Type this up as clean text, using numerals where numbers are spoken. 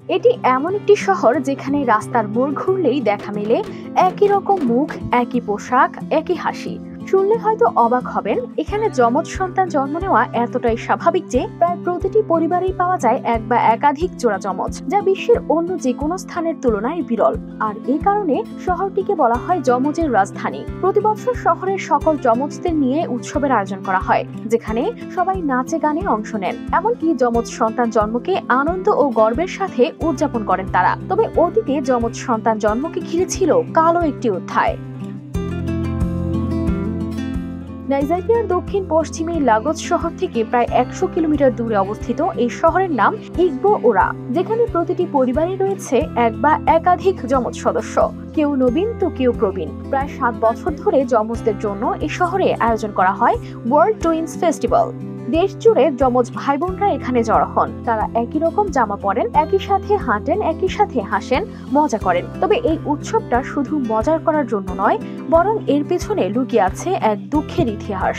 এটি এমন একটি শহর যেখানে রাস্তার মোড় ঘুরলেই দেখা মেলে একই রকম মুখ, একই পোশাক, একই হাসি। শুনলে হয়তো অবাক হবেন, এখানে যমজ সন্তান জন্ম নেওয়া এতটাই স্বাভাবিক যে প্রায় প্রতিটি পরিবারেই পাওয়া যায় এক বা একাধিক জোড়া যমজ, যা বিশ্বের অন্য যে কোনো স্থানের তুলনায় বিরল। আর এই কারণে শহরটিকে বলা হয় যমজের রাজধানী। প্রতি বছর শহরের সকল যমজদের নিয়ে উৎসবের আয়োজন করা হয়, যেখানে সবাই নাচে গানে অংশ নেন। এমনকি যমজ সন্তান জন্মকে আনন্দ ও গর্বের সাথে উদযাপন করেন তারা। তবে অতীতে যমজ সন্তান জন্মকে ঘিরে ছিল কালো একটি অধ্যায়। নাইজেরিয়ার দক্ষিণ পশ্চিমে লাগোস শহর থেকে প্রায় 100 কিলোমিটার দূরে অবস্থিত এই শহরের নাম ইগবো ওরা, যেখানে প্রতিটি পরিবারে রয়েছে এক বা একাধিক যমজ সদস্য। কেউ নবীন তো কেউ প্রবীণ। প্রায় 7 বছর ধরে যমজদের জন্য এই শহরে আয়োজন করা হয় ওয়ার্ল্ড টুইন্স ফেস্টিভ্যাল। দেশ জুড়ে যমজ ভাই বোনরা এখানে জড়ো হন। তারা একই রকম জামা পরেন, একই সাথে হাঁটেন, একই সাথে হাসেন, মজা করেন। তবে এই উৎসবটা শুধু মজার করার জন্য নয়, বরং এর পেছনে লুকিয়ে আছে এক দুঃখের ইতিহাস।